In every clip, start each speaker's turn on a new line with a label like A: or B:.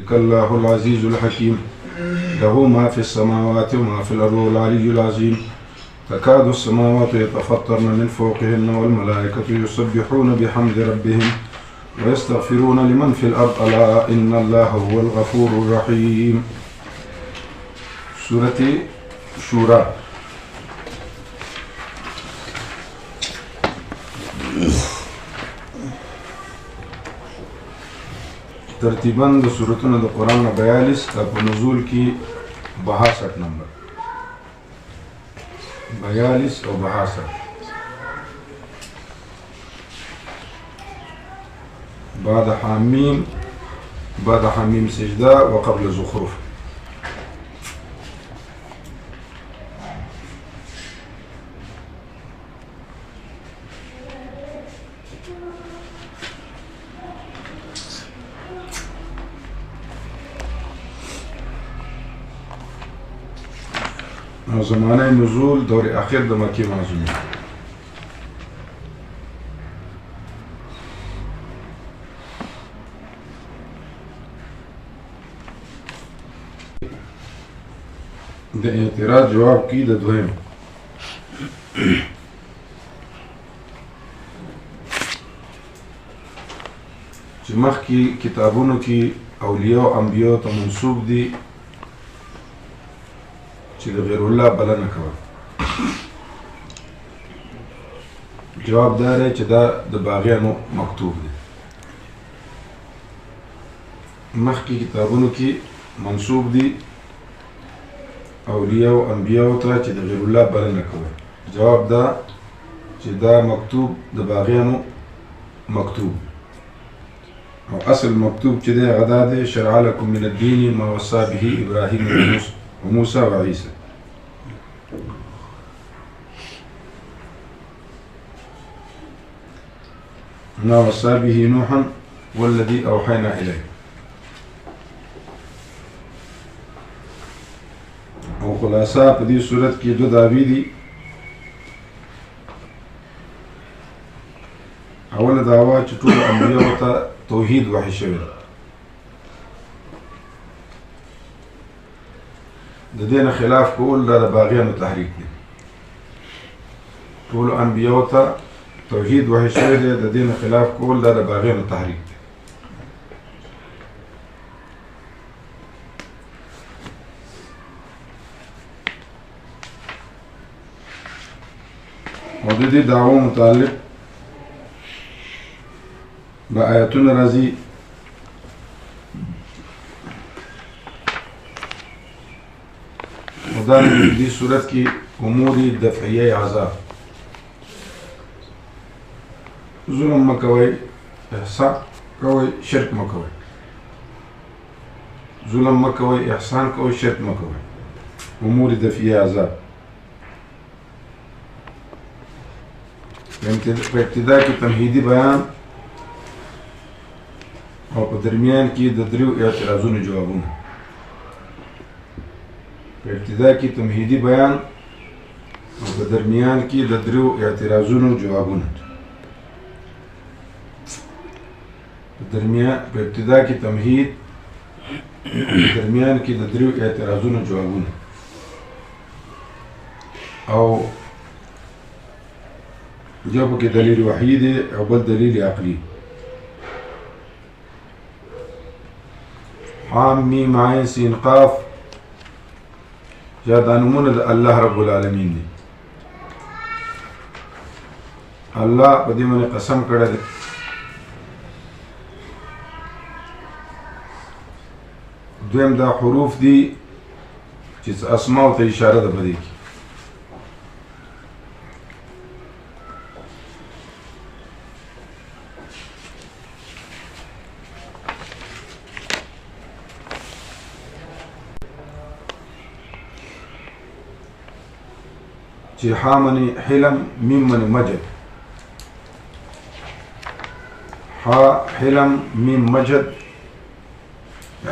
A: تبارك الله العزيز الحكيم له ما في السماوات وما في الأرض العلي العظيم تكاد السماوات يتفطرن من فوقهن والملائكة يسبحون بحمد ربهم ويستغفرون لمن في الأرض ألا إن الله هو الغفور الرحيم. سورة شورى. ترتیباً د سورتونو د قرآن 42 په نزول کې 62 نمبر 42 او 62 بعد حميم سجدة وقبل زخرف. زمانه نزول دور اخر د مکی معظمه. د اعتراض جواب کی د دویم چې مخکې کتابونو کې اولیاء او انبیاء ته منسوب دي چې د غیر الله بلنه کوي. جواب دا دی چې دا د باغیانو مکتوب دی. مخکې کتابونو کې منسوب دي اولیاء او انبیاء ته چې د غیر الله بلنه کوي. جواب دا چې دا مکتوب د باغیانو مکتوب او اصل مکتوب چې دی هغه دا دی شرع لكم من الدين ما وصى به ابراهيم وموسى وعيسى. ما وصى به نوحا والذي أوحينا إليه. او خلاصہ په دې صورت کې دو دعوی دي. اوله دعوا چې ټول انبیاء ته توحید وحی شوی ده. د دې نه خلاف کول دا د باغیانو تحریک دی. ټول انبیاء ته توحید وحی شوی دی، د دې نه خلاف کول دا د باغیانو تحریک دی. او د دې دعوو متعلق با آیاتونه راځي. او دا دې صورت کې امور دفعیه عذاب، ظلم مکوئ، احسان کوئ، شرک مکوئ. ظلم مکوئ، احسان کوئ، شرک مکوئ. امور دفعیه عذاب. په ابتدا کې تمهیدی بیان او په درمیان کې د دریو اعتراضونو جوابونه. په ابتدا کې تمهیدی بیان او په درمیان کې د دریو اعتراضونو جوابونه. په ابتدا کې تمهید، په درمیان کې د دریو اعتراضونو جوابونه. او جو پکې دلیل وحی دی او بل دلیل عقلی. حام میم عین سین قاف یا دا نومونه د الله رب العالمین دی. الله په دې باندې قسم کړی دی دویم دا حروف دي چې اسماء ته اشاره ده په دې کې. چې حامني حلم میم من مجد، حا حلم میم مجد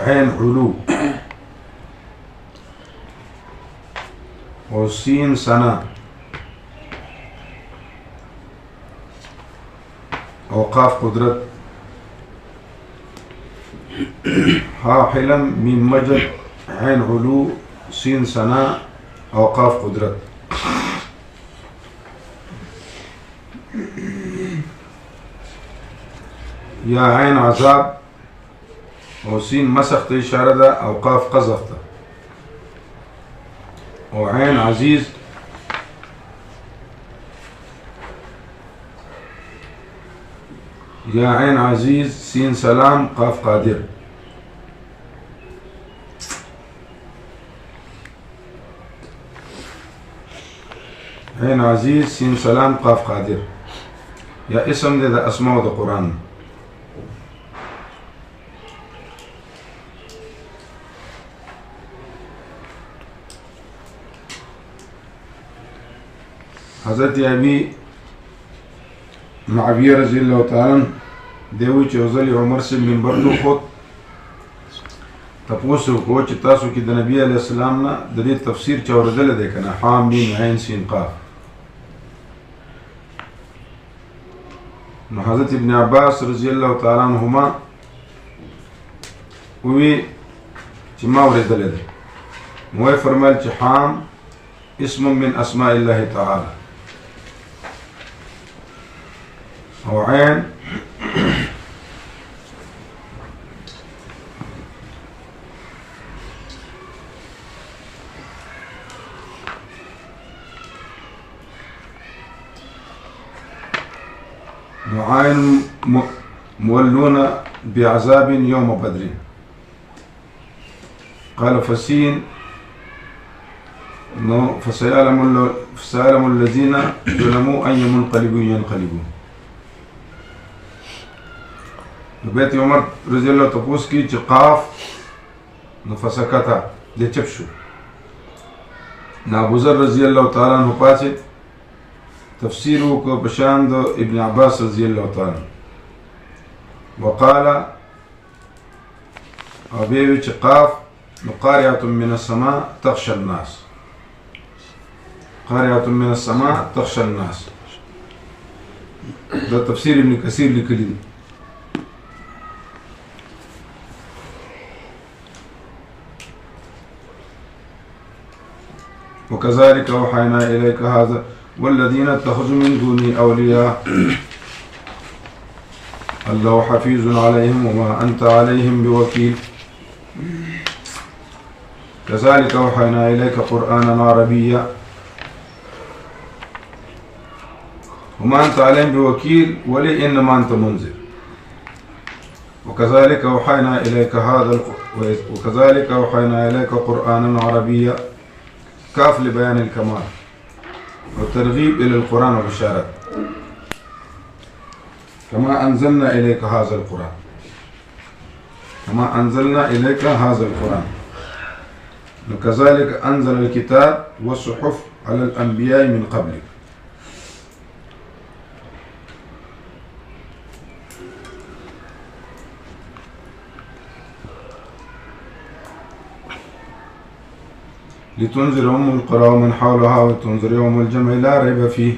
A: عين علو وسين سنا وقاف قدرت ها حلم ميم مجد عين علو سين سناء أو قاف قدرت. يا عين عذاب أو سين مسخت إشارة ده أو قاف قذفت. أو عين عزيز يا عين عزيز سين سلام قاف قادر. عين عزيز سين سلام قاف قادر. يا اسم ده أسماء ده قرآن. حضرت أبي معاوية رضي الله تعالى دیوی چې وزلی عمر سے منبر نو خود تپوسو کو چې تاسو کې د نبی علیہ السلام نه د دې تفسیر چا ورزله ده کنه حام میم عین سین قاف. نو حضرت ابن عباس رضی الله تعالی عنهما وی چې ما ورزله ده نو فرمایل چې حام اسم من اسماء الله تعالی او عین وعين مولون بعذاب يوم بدر. قال فسين فسيعلم الذين ظلموا أي منقلب ينقلبون. بيت عمر رضي الله تقوس کی قاف فسكتا لچپشو. ابو ذر رضي الله تعالى عنه پاسه تفسيره کو بشان دو ابن عباس رضي الله تعالى وقال أبيوي قاف قارعة من السماء تخشى الناس. قارعة من السماء تخشى الناس ده تفسير ابن كثير لكلمة. وكذلك أوحينا إليك هذا والذين اتخذوا من دونه أولياء الله حفيظ عليهم وما أنت عليهم بوكيل. كذلك أوحينا إليك قرآنا عربيا وما أنت عليهم بوكيل ولي إنما أنت منذر. وكذلك أوحينا إليك وكذلك أوحينا إليك قرآنا عربيا كاف لبيان الكمال والترغيب إلى القرآن والبشارات. كما أنزلنا إليك هذا القرآن كما أنزلنا إليك هذا القرآن. وكذلك أنزل الكتاب والصحف على الأنبياء من قبلك. لتنذر القرى ومن حولها وتنذر يوم الجمع لا ريب فيه.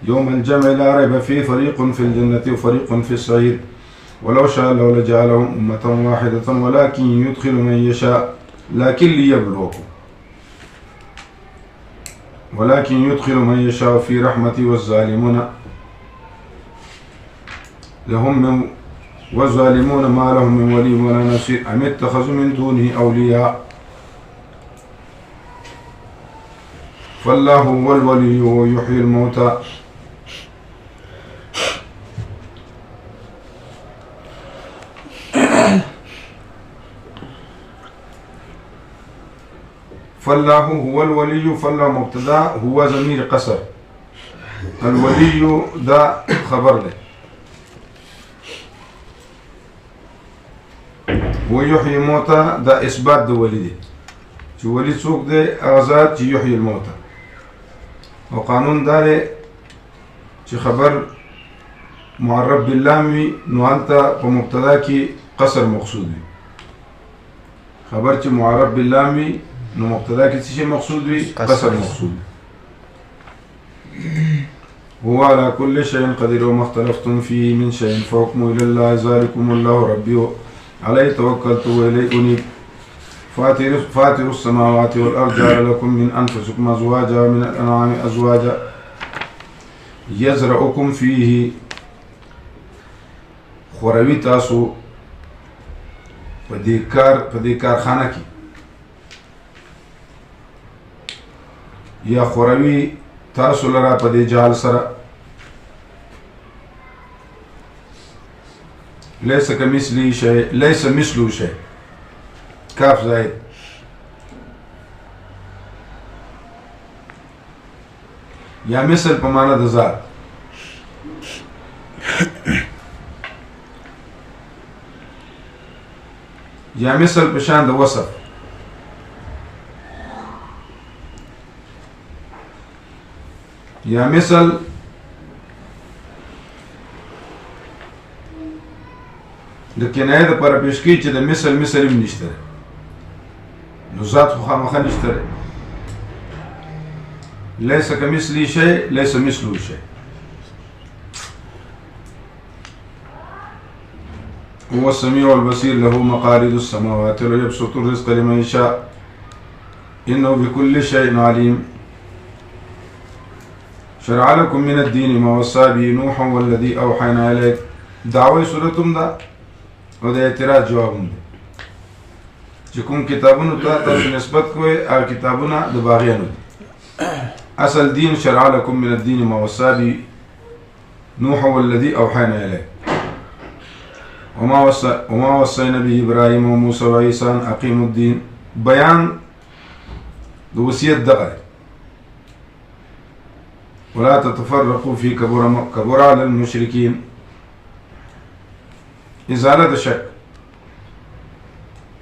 A: يوم الجمع لا ريب فيه فريق في الجنة وفريق في السعير ولو شاء الله لجعلهم أمة واحدة ولكن يدخل من يشاء لكن ليبلوكم ولكن يدخل من يشاء في رحمته والظالمون والظالمون ما لهم من ولي ولا نصير أم اتخذوا من دونه أولياء فالله هو الولي ويحيي الموتى. فالله هو الولي. فالله مبتدا هو ضمير قصر. الولي دا خبر له. ويحيي الموتى دا إثبات دا ولي. جو ولي سوق دا أغزات يحيي الموتى. وقانون داره چې خبر معرب باللام نو انت په مبتدا کې قصر مقصود وي. خبر چې معرب باللام نو مبتدا کې څه مقصود وي؟ قصر مقصود. هو على كل شيء قدير وما اختلفتم فيه من شيء فحكمه إلى الله ذلكم الله ربي عليه توكلت وإليه أنيب فاطر السماوات والأرض جعل لكم من أنفسكم أزواجا ومن الأنعام أزواجا يزرعكم فيه خوروي تاسو پدیکار خانه کی یا خوروي تاسو لرا پدی جال سره ليس كمثله شيء ليس مثله شيء كاف زائد یا مثل په معنا د ذات یا مثل په شان د وصف یا مثل د کنایه د پر پیش کی چې د مثل هم نشته نو ذات خو خامخا نشته ليس كمثله شيء ليس مثله شيء هو السميع البصير له مقاليد السماوات ويبسط الرزق لمن يشاء إنه بكل شيء عليم شرع لكم من الدين ما وصى به نوح والذي أوحينا إليك دعوة سورتم دا او دا اعتراض جوابم دا چې کوم کتابونو ته تاسو نسبت کوئ او کتابونه د باغیانو دي اصل دین شرع لكم من الدين ما وصى به نوح والذي أوحينا إليك وما وصينا به إبراهيم وموسى وعيسى أن أقيموا الدين بيان وصية دغه ولا تتفرقوا في كبر على المشركين إزالة الشك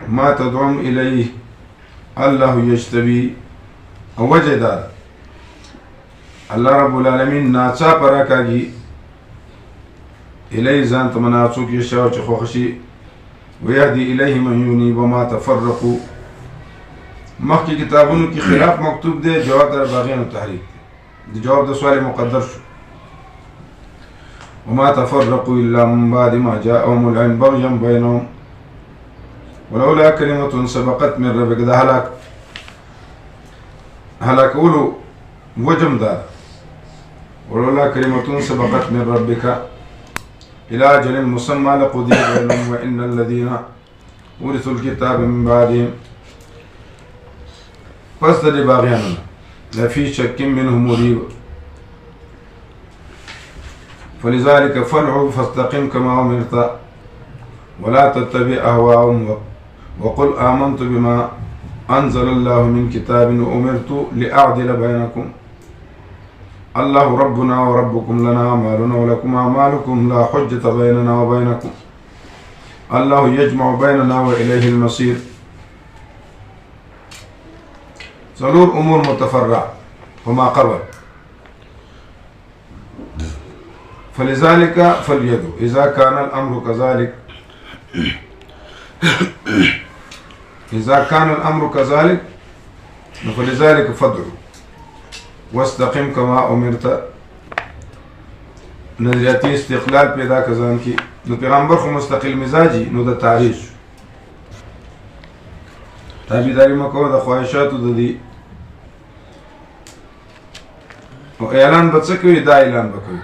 A: ما تدعون إليه الله يجتبي وجد الله رب العالمين ناچا پراکاگی إليه زان تمناچوك يشاو چخوخشي ويهدي إليه من ينيب وما تفرقوا مخي كتابونو کی خلاف مكتوب دے جواب در باغیان التحريك دي جواب ده سؤال مقدر شو وما تفرقوا إلا من بعد ما جاءهم العلم بغيا بينهم ولولا كلمة سبقت من ربك ده هلاك أولو وجم دار ولولا كلمة سبقت من ربك إلى أجل مسمى لقضي بينهم وإن الذين ورثوا الكتاب من بعدهم فاصدر باغياننا لفي شك منه مريب فلذلك فادع فاستقم كما أمرت ولا تتبع أهواءهم وقل آمنت بما أنزل الله من كتاب وأمرت لأعدل بينكم الله ربنا وربكم لنا أعمالنا ولكم أعمالكم لا حجة بيننا وبينكم الله يجمع بيننا وإليه المصير ضرور أمور متفرعة وما قبل فلذلك فليدعو إذا كان الأمر كذلك إذا كان الأمر كذلك فلذلك فادعو واستقم كما أمرت نظریاتی استقلال پیدا کزان کی نو پیغمبر خو مستقل مزاجی نو د تعریض تابعداري مکو د خواهشاتو د دي او اعلان بڅکوي دا اعلان وکوي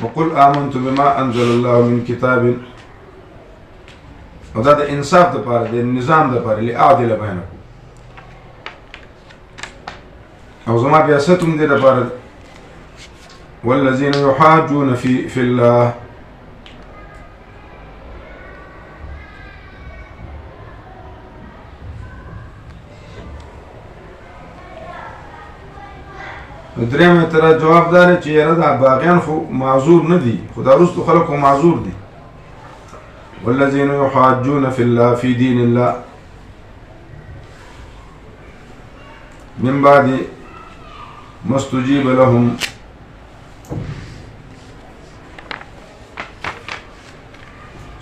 A: وقل آمنت بما أنزل الله من كتاب وده ده انصاف ده پاره ده نظام ده پاره لأعدل بينكم او زما بیاستم ده پاره والذين يحاجون في الله دریم اعتراض جواب دار چې یاره دا باغیان خو معذور نه دي خدا رستو خلقو معذور دي والذين يحاجون في الله في دين الله من بعد ما استجيب لهم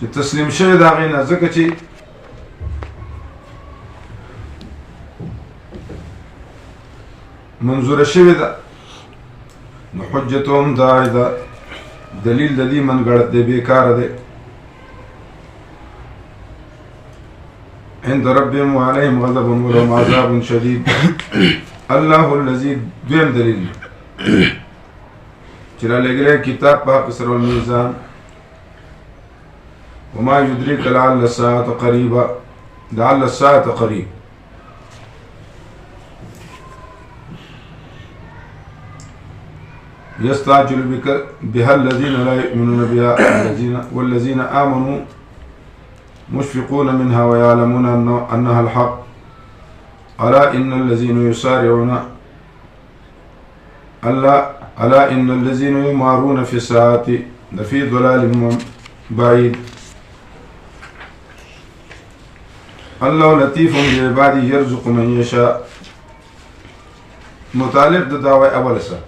A: چې تسلیم شوی دا غینه ځکه چې منظور شوی ده نو حجتهم دا دلیل د دې منګړت دی بیکار دی عند ربهم وعليهم غضب ولهم عذاب شديد. الله الذي دویم دلیل چرا لګلې کتاب په قصر الميزان وما يدريك لعل الساعة قريبة لعل الساعة قريب. يستعجل بها الذين لا يؤمنون بها والذين آمنوا مشفقون منها ويعلمون أنها الحق. ألا إن الذين يسارعون ألا إن الذين يمارون في الساعة لفي ضلال بعيد. الله لطيف بعباده يرزق من يشاء. مطالب د دعوی اول سره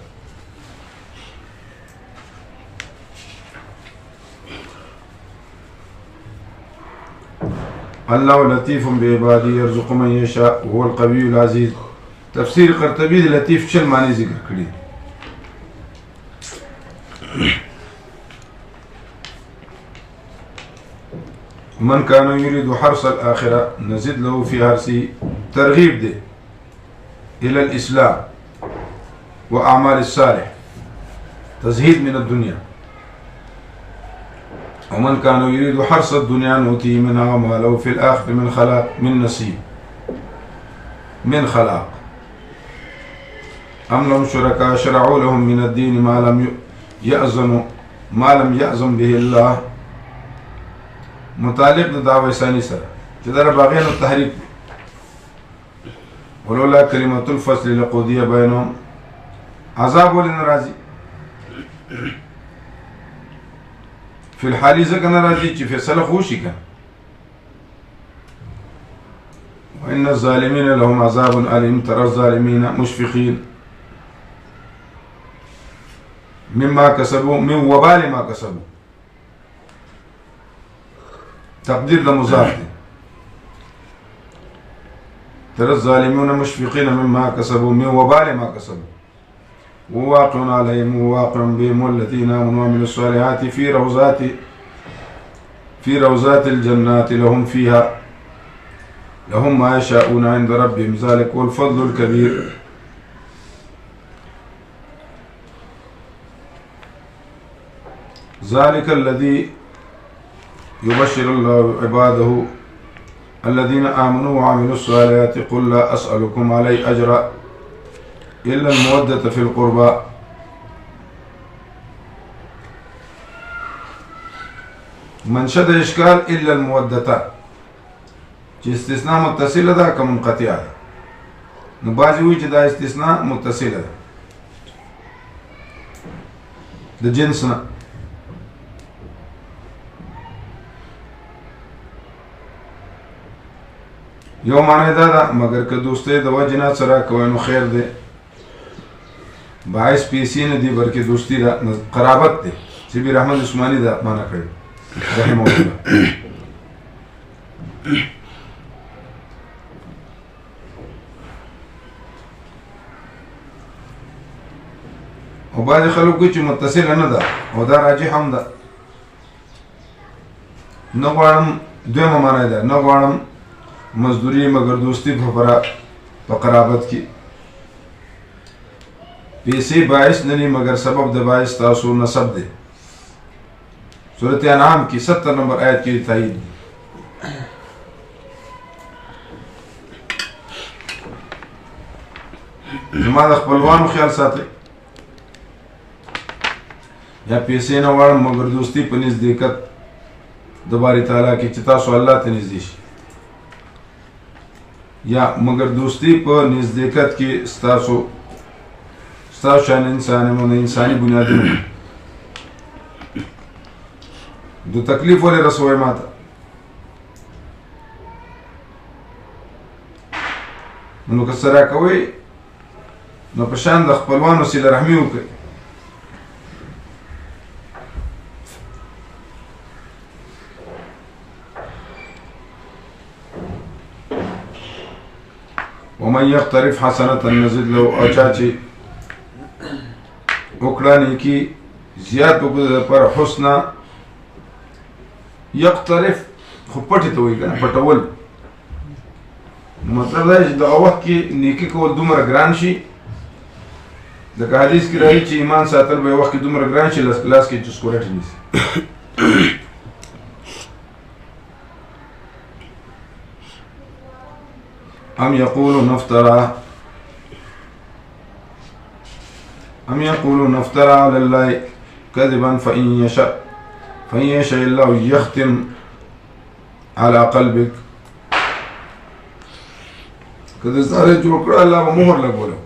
A: الله لطيف بعباده يرزق من يشاء وهو القوي العزيز. تفسير قرطبي لطيف شل معنی ذکر کړی. من كان يريد حرث الآخرة نزد له في حرثه. ترغيب ده إلى الإسلام وأعمال الصالح، تزهيد من الدنيا. ومن كان يريد حرث الدنيا نؤتيه منها وما له في الآخرة من نصيب من خلاق. أم لهم شركاء شرعوا لهم من الدين ما لم يأذن به الله. متعلق د دعوی ثانی سره چې دا باغیانو تحریک ولولا کلمة الفصل لقضي بينهم. عذاب ولې ناراضي في الحالي ځکه ناراضي چې فیصله خو شي کنه. وإن الظالمين لهم عذاب أليم. ترى الظالمين مشفقين مما كسبوا من وبال ما كسبوا. تقدير لمضاف دي. ترى الظالمون مشفقين مما كسبوا من وبال ما كسبوا وواقع عليهم وواقع بهم والذين آمنوا وعملوا الصالحات في روزات الجنات لهم فيها لهم ما يشاءون عند ربهم ذلك هو الفضل الكبير. ذلك الذي يبشر الله عباده الذين آمنوا وعملوا الصالحات قل لا أسألكم عليه أجرا إلا المودة في القربى. من شد إشكال إلا المودة چې استثناء متصله ده که منقطعه ده. نو بعضې وایي چې دا استثناء متصله ده د جنس نه. یو معنی دا ده مگر که دوستی د وجې نه سره کوئ نو خیر دی. باعث پیسې نه دي بلکې دوستی ده قرابت دی. سیبی رحمت عثماني دا معنی کړی رحمه الله. او بعضې خلک وایي چې متصله نه ده او دا راجح هم ده. نه غواړم دویمه معنی ده نه غواړم مزدوری مگر دوستی په قرابت کې. پیسې باعث نه ني مگر سبب د باعث تاسو نسب دی. سورة انعام کی 70 نمبر آیت کی تایید. زما د خپلوانو خیال ساتئ. یا پیسې نه غواړم مگر دوستی په نزدېکت د باری تعالی کې چې تاسو الله ته نږدې شي. یا مگر دوستی په نزدېکت کې ستاسو شان انساني بنیادونه دو تکلیف ولې رسوي ماته. نو که سره کوئ نو په شان د خپلوانو صله رحمي وکړئ. ومن يقترف حسنة نزد له. او چا چې وکړه نیکي زیات وکړه پر حسنه. یقترف خو پټې ته وایي که نه پټول. مطلب دا چې دغه وخت کې نیکي کول دومره ګران شي لکه حدیث کې راځي چې ایمان ساتل به وخت کې دومره ګران شي لاس کې چسکورټ نیسي. ام يقولون افترى على الله كذبا فإن يشاء الله يختم على قلبك. كذا زاره جوړ کړ الله به مهر لګولو.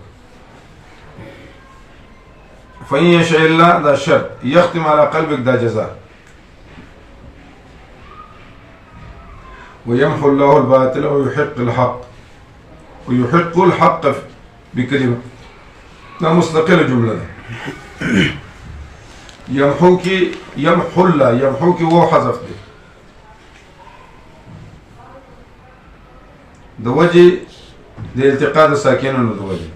A: فإن يشاء الله دا شرط، يختم على قلبك دا جزاء. ويمحو الله الباطل ويحق الحق بكلمة. دا مستقل جملة ده. يمحو الله وهو حذف ده د وجه د التقاء د ساکنونو د وجه.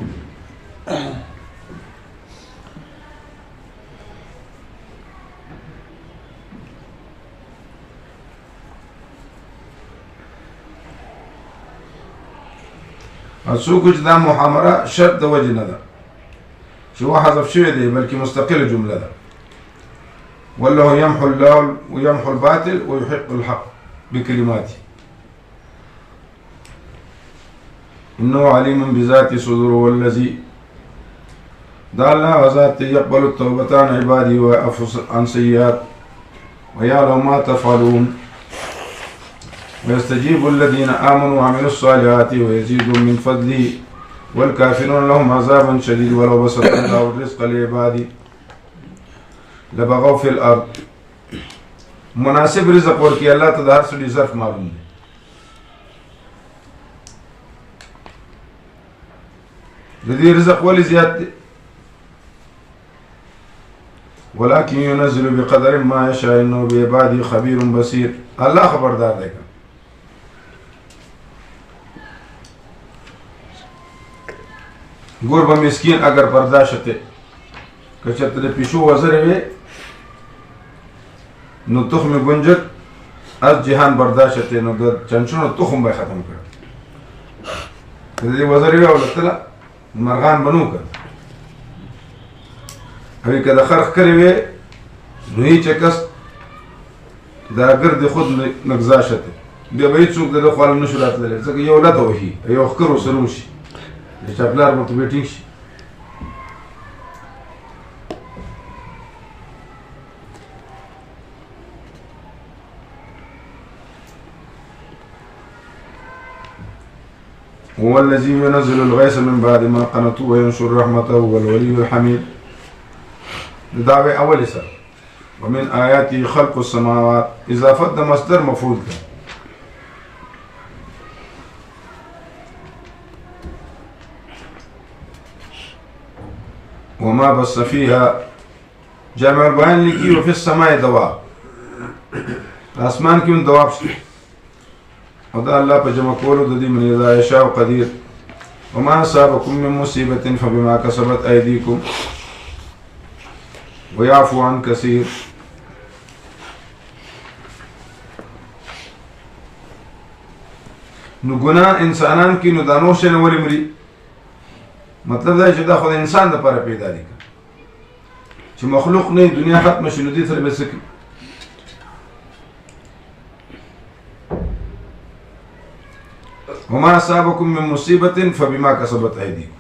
A: څوک چې دا محامره شرط د وجه نه ده چې هو حذف شوی دی بلکې مستقله جمله ده. والله يمحو الباطل ويحق الحق بكلماته إنه عليم بذات الصدور والذي دا الله ذات يقبل التوبة عن عباده ويعفو عن سيئات ويعلم ما تفعلون ويستجيب الذين آمنوا وعملوا الصالحات ويزيدهم من فضله والكافرون لهم عذاب شديد ولو بسط الله الرزق لعباده لبغوا في الأرض. مناسب رزق ورکی الله ته د هر څه ظرف معلوم دی. د دې رزق ولې زیات دی؟ ولكن ينزل بقدر ما يشاء انه بعباده خبير بصير. الله خبردار دی. ګور به مسکین اگر برداشت که چېرته د پیشو وزرې وي نو تخم گنجک از جهان برداشت نو د چنچونو تخم به ختم کړ. که د دې وزرې وي او لتله مرغان بنو کړ او که د خر ښکرې وي نو هیڅ کس دا ګرد خود نګذاشت بیا به هېڅوک د ده خواله نه شو راتللی ځکه یو لته وهي یو ښکر ورسره وشي د چاپلار به ورته ټینګ شي. هو الذي ينزل الغيث من بعد ما قنطوا وينشر رحمته والولي الحميد. دعوة أول سر. ومن آياته خلق السماوات إضافة مصدر مفعول ده. وما بث فيها جامع البيان لكي وفي السماء دواب. الأسمان كيون دواب شيء. ودا الله پجمع کولو د دې من اذا يشاء قدير. وما أصابكم من مصيبة فبما كسبت أيديكم ويعفو عن كثير. نو ګناه انسانان کې نو دا نور شی نه ولې مري؟ مطلب دا چې دا خو د انسان دپاره پیدا دي چې مخلوق نه دنیا ختمه شي نو دې سره به څه کوي؟ وما أصابكم من مصيبة فبما كسبت أيديكم.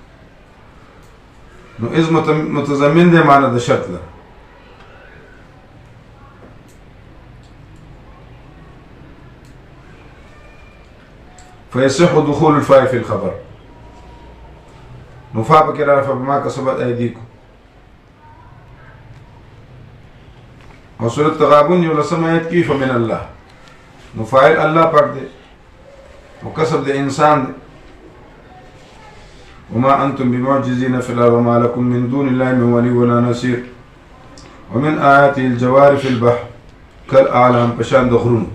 A: نو إذ متضمن ده معنى ده شرط ده. فيصح دخول الفاء في الخبر. نفاء بكرة فبما كسبت أيديكم. وسورة التغابن يولسم آيات كيف من الله. نفاعل الله پاک ده. وكسب ده إنسان ده. وما أنتم بمعجزين في الأرض وما لكم من دون الله من ولي ولا نصير. ومن آياته الجوار في البحر كالأعلام پشان دخرون.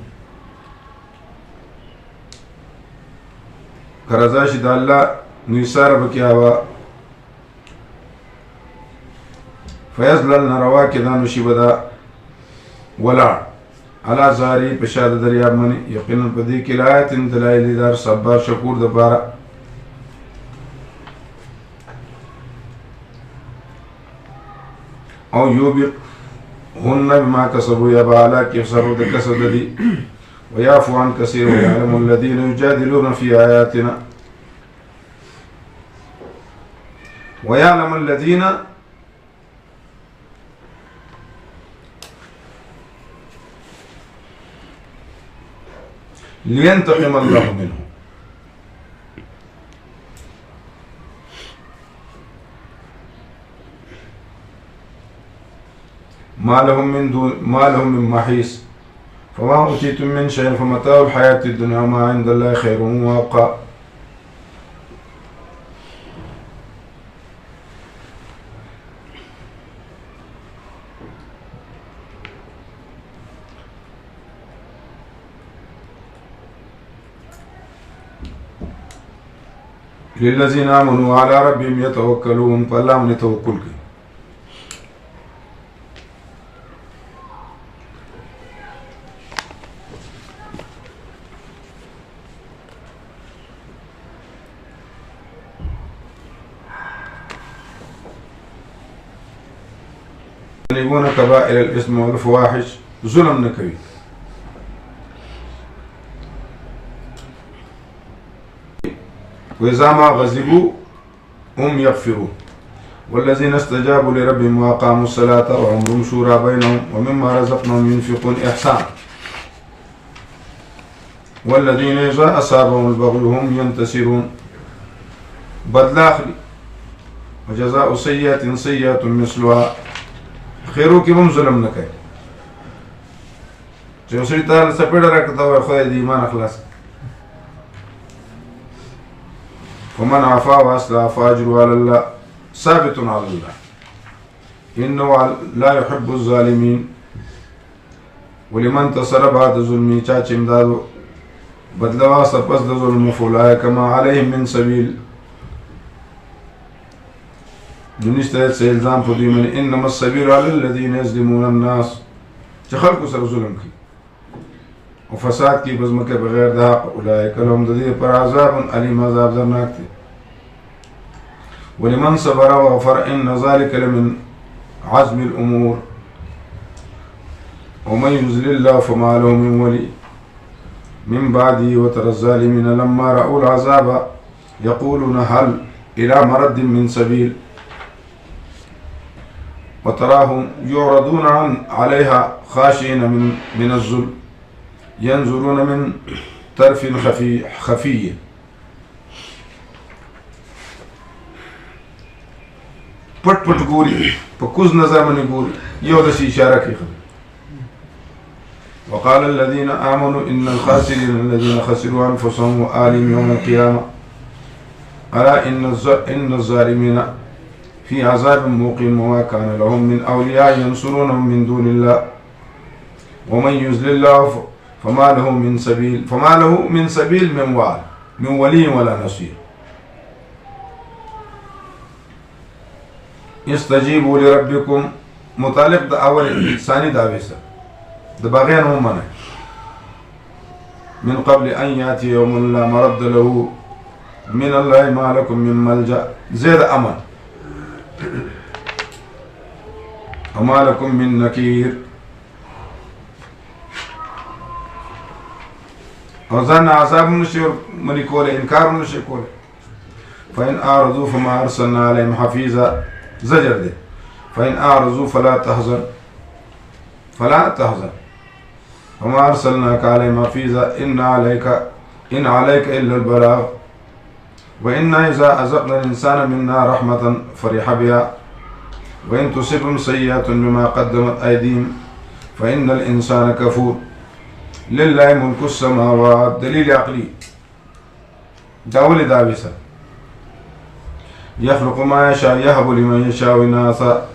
A: کرزاش دا الله نيسار بكياوا فيزلل نروا كذا نشي بدا ولا على زاری پشاد دریاب منی یقینا پدی کی لایت دلائل دار صبر شکور د پارا او یوبق هن بما كسبوا يبالا كيف سروا دكسد دي ويعفو عن كثير ويعلم الذين يجادلون في آياتنا ويعلم الذين لينتقم الله منهم ما لهم من محيص فما أوتيتم من شيء فمتاع الحياة الدنيا ما عند الله خير وأبقى للذين آمنوا وعلى ربهم يتوكلون فالله من يتوكل يجتنبون كبائر الإثم والفواحش ظلم نكوي وإذا ما غضبوا هم يغفرون والذين استجابوا لربهم وأقاموا الصلاة وأمرهم شورى بينهم ومما رزقناهم ينفقون إحسان والذين إذا أصابهم البغي هم ينتصرون بدلاخلي وجزاء سيئة سيئة مثلها خیرو کی هم ظلم نه کوي چې اوسې ته سپېړه راکړه وای خو دې ایمان اخلاص ومن عفا واصلح فاجره على الله ثابت على الله انه لا يحب الظالمين ولمن تصر بعد ظلمي چا چې امدادو بدلوا سپس د ظلم فولای کما علیهم من سبیل نونسته سے الزام په دې من انما السبيل على الذين يظلمون الناس چې خلکو سره ظلم کوي او فساد کوي بزمکه بغیر د حق اولئک لهم د دې پر عذاب الیم عذاب درناک دی ولمن صبر وغفر ان ذلك لمن عزم الامور ومن يذلل الله فما له من ولي من بعده وترى الظالمين لما رأوا العذاب يقولون هل إلى مرد من سبيل وتراهم يعرضون عليها خاشعين من الذل ينظرون من طرف خفي پټ پټ ګوري په کوز نظر باندې ګوري یو د شي اشاره کوي وقال الذين آمنوا إن الخاسرين الذين خسروا أنفسهم وآلهم يوم القيامة ألا إن الظالمين في عذاب مقيم وما كان لهم من أولياء ينصرونهم من دون الله ومن يذلل الله فما له من سبيل من ولي ولا نصير استجيبوا لربكم مطالب د اول انساني دعوی سره د باغیان هم منه من قبل ان ياتي يوم لا مرد له من الله ما لكم من ملجأ زيد امن وما لكم من نكير او ځان عذاب نشي منی کوله انکار نشي کوله فإن أعرضوا فما أرسلنا عليهم حفيظا زجر ده فإن أعرضوا فلا تحزن وما أرسلناك عليهم حفيظا إن عليك إلا البلاغ وإنا إذا أذقنا الإنسان منا رحمة فرح بها وإن تصبهم سيئة بما قدمت أيديهم فإن الإنسان كفور لله ملك السماوات دليل عقلي داول داويسا يخلق ما يشاء يهب لمن يشاء إناثا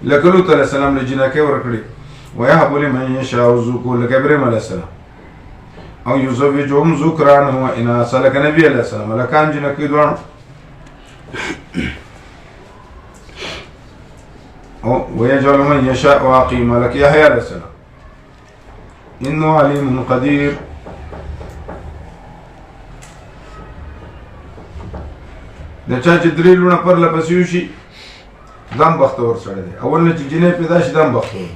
A: لكلو تعالى السلام لجناكي وركلي ويهب لمن يشاء الذكور لكبرهم عليه السلام أو يزوجهم ذكرانا وإناثا لك نبي عليه السلام لكان جناكي دوان ويجعل من يشاء وعقيما لك يحيى عليه السلام إنه عليم قدير. د چا چې درې لونه پرله پسې وشي دام بختور سړی دی. اول نه چې جنۍ پیدا شي دام بختور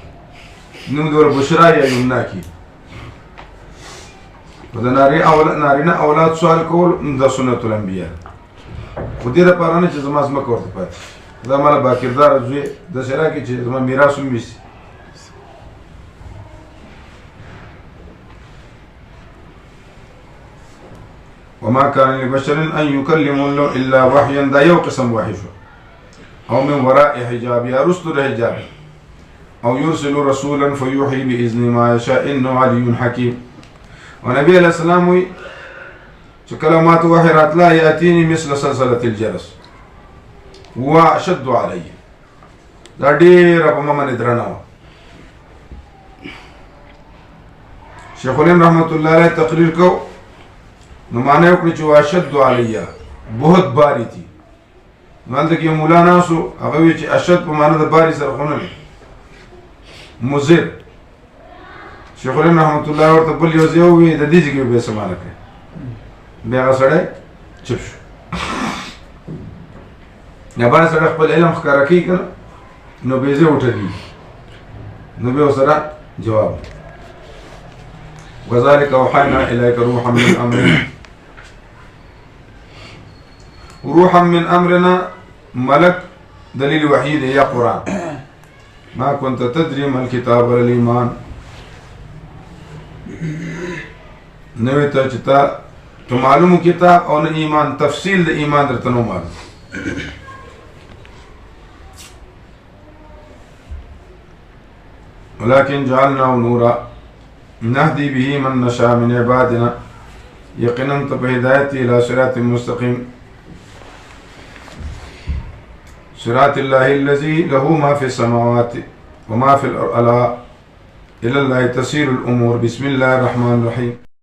A: نوم د ور بشرا یا یمناکي. په د نارینه اولاد سوال کول د سنت الانبیاء خو دې دپاره نه چې زما ځمکه ورته پاتې شي دا ماله باکرداره زوی داسې راکړي چې زما میراث هم ویسي. وما كان لبشر أن يكلم الله إلا وحيا دا يو قسم وحي شو أو من وراء حجاب يا رسل حجاب أو يرسل رسولا فيوحي بإذن ما يشاء إنه علي حكيم. ونبي عليه السلام كلمات وحيرات لا يأتيني مثل سلسلة الجرس وأشد علي دا دير أبو ممن درناو. شيخ الإسلام رحمة الله عليه تقرير کو نو معنی وکړي چې اشد علیه بہت باری تھی. نو هلته کې یو مولا ناسو هغه وایي چې اشد په معنی د باري سره خو نه دی مضر. شیخ الاسلام رحمت الله ورته بل یو ځای ووایي د دې ځای کې به څه معنی کوي. بیا هغه سړی چپ شو. یا باندې سړی خپل علم ښکاره کوي که نه نو بې ځای وټکي نو بیا ورسره جواب وذلك أوحينا إليك روحا من أمرنا. روحا من أمرنا ملك دليل وحيد يا قرآن. ما كنت تدري ما الكتاب ولا الإيمان. نوی تا چتا تو معلوم کتاب او نه ایمان تفصیل د ایمان درته نو معلوم. ولكن جعلناه نورا نهدي به من نشاء من عبادنا. يقينا بهدايتي إلى صراط مستقيم صراط الله الذي له ما في السماوات وما في الأرض إلى الله تسير الأمور. بسم الله الرحمن الرحيم.